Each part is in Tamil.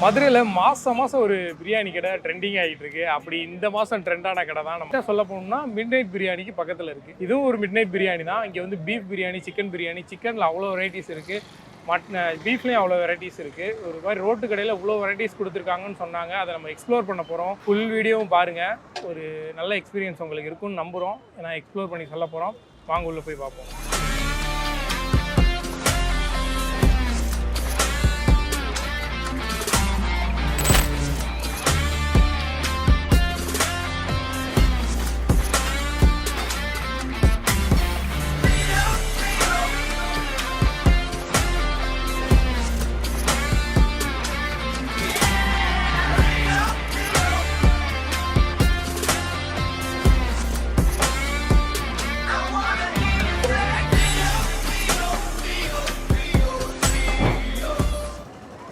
மதுரையில் மாதம் ஒரு பிரியாணி கடை ட்ரெண்டிங் ஆகிட்டு இருக்கு. அப்படி இந்த மாதம் ட்ரெண்டான கடை தான் நம்ம சொல்ல போனோம்னா மிட் நைட் பிரியாணிக்கு பக்கத்தில் இருக்குது. இதுவும் ஒரு மிட் நைட் பிரியாணி தான். இங்கே வந்து பீஃப் பிரியாணி, சிக்கன் பிரியாணி, சிக்கனில் அவ்வளோ வெரைட்டிஸ் இருக்குது, பீஃப்லேயும் அவ்வளோ வெரைட்டிஸ் இருக்குது. ஒரு மாதிரி ரோட்டு கடையில் இவ்வளோ வெரைட்டிஸ் கொடுத்துருக்காங்கன்னு சொன்னாங்க. அதை நம்ம எக்ஸ்ப்ளோர் பண்ண போகிறோம். ஃபுல் வீடியோவும் பாருங்கள். ஒரு நல்ல எக்ஸ்பீரியன்ஸ் உங்களுக்கு இருக்குன்னு நம்புகிறோம். நான் எக்ஸ்ப்ளோர் பண்ணி சொல்ல போகிறோம். வாங்க உள்ளே போய் பார்ப்போம்.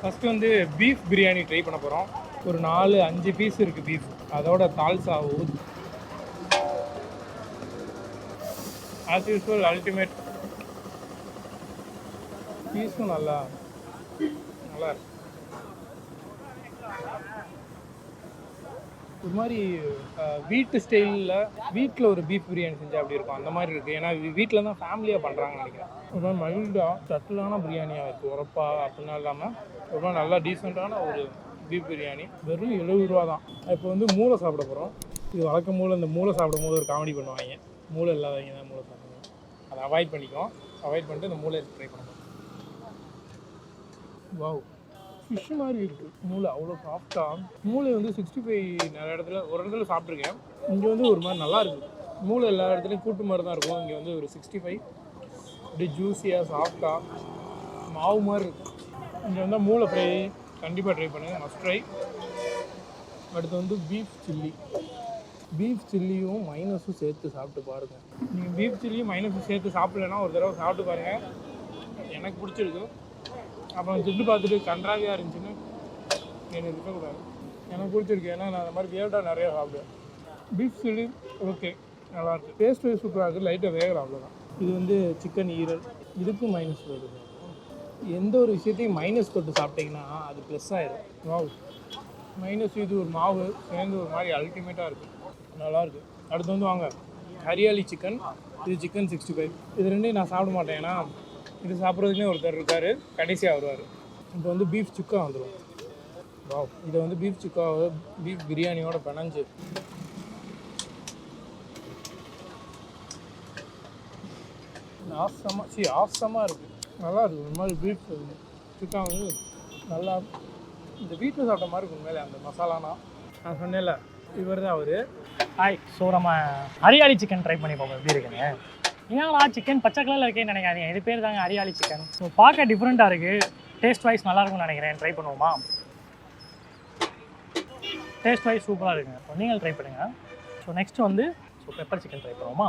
ஃபஸ்ட்டு வந்து பீஃப் பிரியாணி ட்ரை பண்ண போகிறோம். ஒரு 4-5 பீஸ் இருக்குது பீஃப். அதோட தால்சா ஊத் ஆஸ் யூஸ்வல் அல்டிமேட். பீஸும் நல்லா இருக்கு. ஒரு மாதிரி வீட்டு ஸ்டைலில் வீட்டில் ஒரு பீஃப் பிரியாணி செஞ்சால் அப்படி இருக்கும், அந்த மாதிரி இருக்குது. ஏன்னா வீட்டில் தான் ஃபேமிலியாக பண்ணுறாங்கன்னு நினைக்கிறேன். ஒரு மாதிரி மைல்டாக சட்டிலான பிரியாணியாக இருக்குது. உரப்பா அப்படின்னா இல்லாமல் ரொம்ப நல்லா டீசெண்டான ஒரு பீஃப் பிரியாணி. வெறும் 70 ரூபா தான். இப்போ வந்து மூளை சாப்பிட போகிறோம். இது வழக்கம் மூளை. இந்த மூளை சாப்பிடும் போது ஒரு காமெடி பண்ணுவாங்க. மூளை இல்லாதவங்க தான் மூளை சாப்பிடுவோம். அதை அவாய்ட் பண்ணிட்டு இந்த மூளை ட்ரை பண்ணுவோம். வாவ், ஃபிஷ் மாதிரி இருக்குது. மூளை அவ்வளோ சாஃப்டாக. மூளை வந்து 65 நிறைய இடத்துல ஒரு இடத்துல சாப்பிட்ருக்கேன். இங்கே வந்து ஒரு மாதிரி நல்லா இருக்குது. மூளை எல்லா இடத்துலையும் கூட்டு மாதிரி தான் இருக்கும். இங்கே வந்து ஒரு 65 அப்படியே ஜூஸியாக சாஃப்டாக மாவு மாதிரி இருக்கும். இங்கே வந்து மூளை ஃப்ரை கண்டிப்பாக ட்ரை பண்ணுங்கள், மஸ்ட் ட்ரை. அடுத்து வந்து பீஃப் சில்லியும் மைனஸும் சேர்த்து சாப்பிட்டு பாருங்கள். நீங்கள் பீஃப் சில்லியும் மைனஸும் சேர்த்து சாப்பிட்லன்னா ஒரு தடவை சாப்பிட்டு பாருங்கள். எனக்கு பிடிச்சிருக்கு. அப்புறம் திட்டு பார்த்துட்டு கன்றாவியாக இருந்துச்சுன்னு எனக்கு இருக்கக்கூடாது. எனக்கு பிடிச்சிருக்கு. ஏன்னா நான் அந்த மாதிரி வியர்டாக நிறையா சாப்பிடுவேன். பீஃப் சில்லி ஓகே, நல்லாயிருக்கு. டேஸ்ட் வைஸ் சூப்பராக இருக்குது. லைட்டாக வேகலை, அவ்வளோதான். இது வந்து சிக்கன் ஈரல். இதுக்கும் மைனஸ் வருது. எந்த ஒரு விஷயத்தையும் மைனஸ் தொட்டு சாப்பிட்டிங்கன்னா அது ப்ளஸ் ஆயிடும். மாவு மைனஸ் இது ஒரு மாவு சேர்ந்து ஒரு மாதிரி அல்டிமேட்டாக இருக்குது, நல்லாயிருக்கு. அடுத்து வந்து வாங்க ஹரியாலி சிக்கன். இது சிக்கன் 65. இது ரெண்டையும் நான் சாப்பிட மாட்டேன். ஏன்னா இது சாப்பிட்றதுக்குனே ஒருத்தர் இருக்கார், கடைசியாக வருவார். இப்போ வந்து பீஃப் சுக்கா வந்துடும். வாவ், இதை வந்து பீஃப் சுக்காவை பீஃப் பிரியாணியோட பிணைஞ்சு ஆசமாக இருக்குது. நல்லா இருக்குது. ஒரு மாதிரி பீஃப் சுக்கா வந்து நல்லா இந்த வீட்டில் சாப்பிட்ட மாதிரி இருக்கும். மேலே அந்த மசாலானா நான் சொன்னேன்ல, இவர் தான் அவர். ஹாய். ஸோ நம்ம ஹரியாலி சிக்கன் ட்ரை பண்ணி பார்ப்போம். எப்படி இருக்குங்க? ஏன்னா சிக்கன் பச்சை கலரில் இருக்கேன்னு நினைக்காதீங்க. இது பேர் தாங்க ஹரியாலி சிக்கன். ஸோ பார்க்க டிஃப்ரெண்ட்டாக இருக்குது. டேஸ்ட் வைஸ் நல்லாயிருக்கும்னு நினைக்கிறேன். ட்ரை பண்ணுவோமா? டேஸ்ட் வைஸ் சூப்பராக இருக்குங்க. ஸோ நீங்கள் ட்ரை பண்ணுங்கள். ஸோ நெக்ஸ்ட்டு வந்து பெப்பர் சிக்கன் ட்ரை பண்ணுவோமா?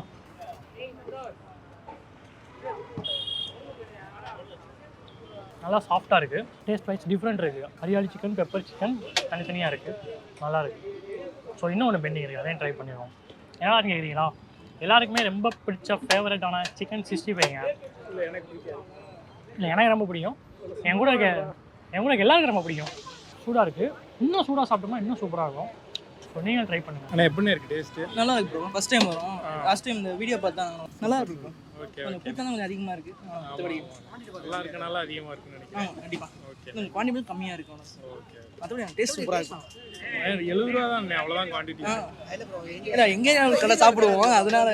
நல்லா சாஃப்டாக இருக்குது. டேஸ்ட் வைஸ் டிஃப்ரெண்ட் இருக்குது. ஹரியாலி சிக்கன், பெப்பர் சிக்கன் தனித்தனியாக இருக்குது, நல்லாயிருக்கு. ஸோ இன்னும் ஒன்று பெண்டிங் இருக்குது, அதையும் ட்ரை பண்ணிடுவோம். ஏன்னா கேட்குறீங்களா, எல்லாருக்குமே ரொம்ப பிடிச்ச ஃபேவரட்டான சிக்கன் 65ங்க. இல்லை எனக்கு பிடிக்காது. இல்லை எனக்கு ரொம்ப பிடிக்கும். என் கூட எல்லாருக்கும் ரொம்ப பிடிக்கும். சூடாக இருக்குது. இன்னும் சூடாக சாப்பிட்டோம்னா இன்னும் சூப்பராக இருக்கும். ஸோ நீங்கள் ட்ரை பண்ணுங்கள். ஆனால் எப்படின்னு இருக்குது டேஸ்ட்டு? நல்லா இருக்கு ப்ரோ. ஃபஸ்ட் டைம் வரும். லாஸ்ட் டைம் இந்த வீடியோ பார்த்தா நல்லா இருக்கு ப்ரோ. ஓகே, கொஞ்சம் கூட்டம் தான் கொஞ்சம் அதிகமாக இருக்குது. மற்றபடி நல்லா இருக்கு. நல்லா அதிகமாக இருக்குன்னு நினைக்கிறேன். கண்டிப்பாக. ஓகே, கொஞ்சம் குவான்டிட்டி கம்மியாக இருக்கும். ஓகே. மற்றபடி டேஸ்ட் சூப்பராக இருக்கும். 70 ரூபா தான், அவ்வளோதான் குவான்டிட்டி. ஏன்னா எங்கே கடை சாப்பிடுவோம், அதனால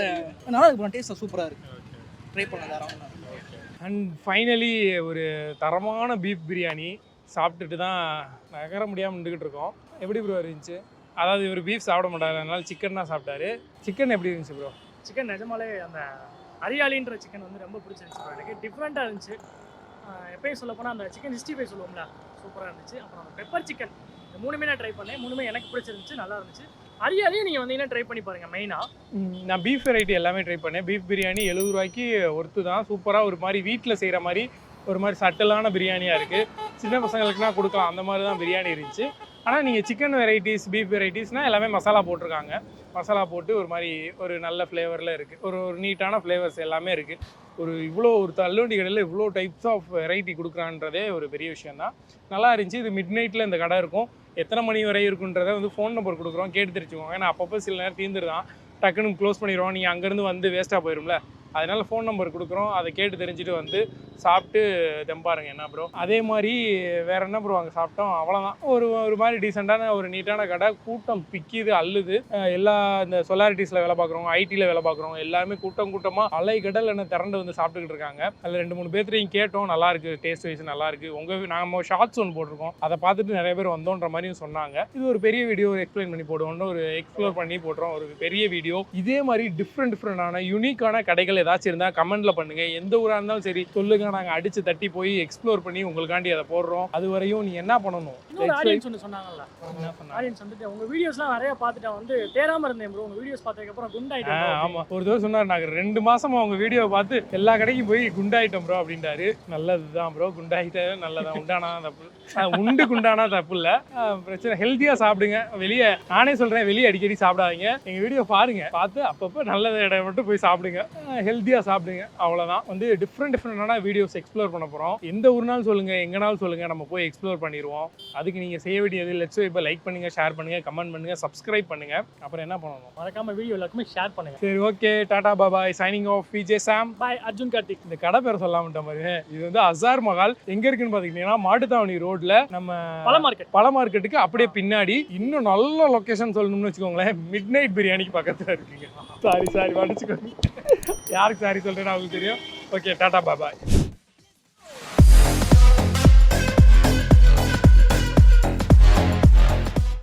நல்லா இருக்கு. டேஸ்ட் சூப்பராக இருக்குது. ட்ரை பண்ண. அண்ட் ஃபைனலி ஒரு தரமான பீஃப் பிரியாணி சாப்பிட்டுட்டு தான் நகர முடியாமல் நின்றுக்கிட்டு இருக்கோம். எப்படி ப்ரோ இருந்துச்சு? அதாவது இவர் பீஃப் சாப்பிட மாட்டாரு, அதனால சிக்கன் தான் சாப்பிட்டாரு. சிக்கன் எப்படி இருந்துச்சு ப்ரோ? சிக்கன் நிஜமாலே அந்த ஹரியாலின்ற சிக்கன் வந்து ரொம்ப பிடிச்சிருந்துச்சு ப்ரோ. எனக்கு டிஃப்ரெண்ட்டாக இருந்துச்சு. எப்பயும் சொல்ல போனால் அந்த சிக்கன் 65 சொல்லுவோம்ல, சூப்பராக இருந்துச்சு. அப்புறம் அந்த பெப்பர் சிக்கன், இந்த மூணுமே நான் ட்ரை பண்ணேன். மூணுமே எனக்கு பிடிச்சிருந்துச்சு, நல்லா இருந்துச்சு. ஹரியாலியும் நீங்கள் வந்தீங்கன்னா ட்ரை பண்ணி பாருங்கள். மெயினாக நான் பீஃப் வெரைட்டி எல்லாமே ட்ரை பண்ணேன். பீஃப் பிரியாணி 70 ரூபாய்க்கு ஒர்த்து தான். சூப்பராக ஒரு மாதிரி வீட்டில் செய்கிற மாதிரி ஒரு மாதிரி சட்டலான பிரியாணியாக இருக்குது. சின்ன பசங்களுக்குனா கொடுக்கலாம், அந்த மாதிரி தான் பிரியாணி இருந்துச்சு. ஆனால் நீங்கள் சிக்கன் வெரைட்டிஸ், பீஃப் வெரைட்டிஸ்னால் எல்லாமே மசாலா போட்டிருக்காங்க. மசாலா போட்டு ஒரு மாதிரி ஒரு நல்ல ஃப்ளேவரில் இருக்குது. ஒரு நீட்டான ஃப்ளேவர்ஸ் எல்லாமே இருக்குது. ஒரு இவ்வளோ ஒரு தள்ளுவண்டி கடையில் இவ்வளோ டைப்ஸ் ஆஃப் வெரைட்டி கொடுக்குறான்றதே ஒரு பெரிய விஷயம் தான். நல்லா இருந்துச்சு. இது மிட் நைட்டில் இந்த கடை இருக்கும். எத்தனை மணி வரை இருக்குன்றதை வந்து ஃபோன் நம்பர் கொடுக்குறோம், கேட்டு தெரிஞ்சுக்கோங்க. ஏன்னா அப்பப்போ சில நேரம் தீர்ந்துருதான், டக்குன்னு க்ளோஸ் பண்ணிடுவோம், நீங்கள் அங்கேருந்து வந்து வேஸ்ட்டாக போயிடும்ல. அதனால ஃபோன் நம்பர் கொடுக்குறோம், அதை கேட்டு தெரிஞ்சுட்டு வந்து சாப்பிட்டு தெம்பாருங்க என்ன ப்ரோ. அதே மாதிரி வேற என்ன ப்ரோ அங்கே சாப்பிட்டோம், அவ்வளோதான். ஒரு மாதிரி டீசெண்டான ஒரு நீட்டான கடை. கூட்டம் பிக்கிது அள்ளுது. எல்லா இந்த சொலாரிட்டிஸில் வேலை பார்க்குறோம், ஐடியில் வேலை பார்க்குறோம், எல்லாருமே கூட்டமாக அலை கடல் என்ன திரண்டு வந்து சாப்பிட்டுக்கிட்டு இருக்காங்க. அதில் 2-3 பேர்த்தையும் கேட்டோம், நல்லா இருக்கு, டேஸ்ட் வைஸ் நல்லா இருக்கு. நாம ஷார்ட்ஸ் ஒன்று போட்டிருக்கோம், அதை பார்த்துட்டு நிறைய பேர் வந்தோன்ற மாதிரியும் சொன்னாங்க. இது ஒரு பெரிய வீடியோ எக்ஸ்பிளைன் பண்ணி போடுவோம்னு ஒரு எக்ஸ்ப்ளோர் பண்ணி போடுறோம், ஒரு பெரிய வீடியோ. இதே மாதிரி டிஃப்ரெண்டான யூனிக்கான கடைகள் ஏதாச்சும் இருந்தால் கமெண்ட்ல பண்ணுங்க. எந்த ஊராக இருந்தாலும் சரி சொல்லுங்க, நாங்கள் அடிச்சு தட்டி போய் எக்ஸ்ப்ளோர் பண்ணி உங்களுக்காண்டி அதை போடுறோம். அது வரையும் நீ என்ன பண்ணணும்? ஆடியன்ஸ் ஒன்று சொன்னாங்கல்ல, ஆடியன்ஸ் வந்துட்டு உங்க வீடியோஸ்லாம் நிறைய பார்த்துட்டு வந்து தேராம இருந்தேன் ப்ரோ, உங்க வீடியோஸ் பார்த்ததுக்கு அப்புறம் குண்டாயிட்டேன். ஆமா, ஒரு தடவை சொன்னார், நாங்கள் 2 மாசமா உங்க வீடியோவை பார்த்து எல்லா கடைக்கும் போய் குண்டாயிட்டோம் ப்ரோ அப்படின்றாரு. நல்லதுதான் ப்ரோ, குண்டாயிட்ட நல்லதான். உண்டானா தப்பு, உண்டு குண்டானா தப்பு இல்லை, பிரச்சனை. ஹெல்த்தியா சாப்பிடுங்க. வெளியே நானே சொல்றேன், வெளியே அடிக்கடி சாப்பிடாதீங்க. எங்க வீடியோ பாருங்க, பார்த்து அப்பப்போ நல்ல இடம் மட்டும் போய் சாப்பிடுங்க, ஹெல்த்தியா சாப்பிடுங்க. அவ்வளவுதான். வந்து டிஃப்ரெண்டான வீடியோஸ் எக்ஸ்ப்ளோர் பண்ண போறோம். எந்த ஊர்னாலும் சொல்லுங்க, எங்கனாலும் சொல்லுங்க, நம்ம போய் எக்ஸ்ப்ளோர் பண்ணிடுவோம். அதுக்கு நீங்க செய்ய வேண்டியது லெட்ஸ் வைப்பை லைக் பண்ணுங்க, ஷேர் பண்ணுங்க, கமெண்ட் பண்ணுங்க, சப்ஸ்கிரைப் பண்ணுங்க. அப்புறம் என்ன பண்ணணும்? மறக்காம வீடியோ எல்லாருக்குமே ஷேர் பண்ணுங்க. சரி, okay, tata bye bye, signing off. Vijay Sam, bye. Arjun Karthik. இந்த கடை பேரை சொல்லாமட்ட மாதிரி. இது வந்து அசார் மஹால். எங்க இருக்குன்னு பாத்தீங்கன்னா மாட்டுத்தாவணி ரோட்ல நம்ம பழ மார்க்கெட்டுக்கு அப்படியே பின்னாடி. இன்னும் நல்ல லொகேஷன் சொல்லணும்னு வச்சுக்கோங்களேன், மிட் நைட் பிரியாணிக்கு பக்கத்துல இருக்குங்க. சாரி மன்னிச்சுக்கோங்க, யாருக்கு சாரி சொல்றேன்னு அவங்களுக்கு தெரியும். Okay, tata பாபாய்.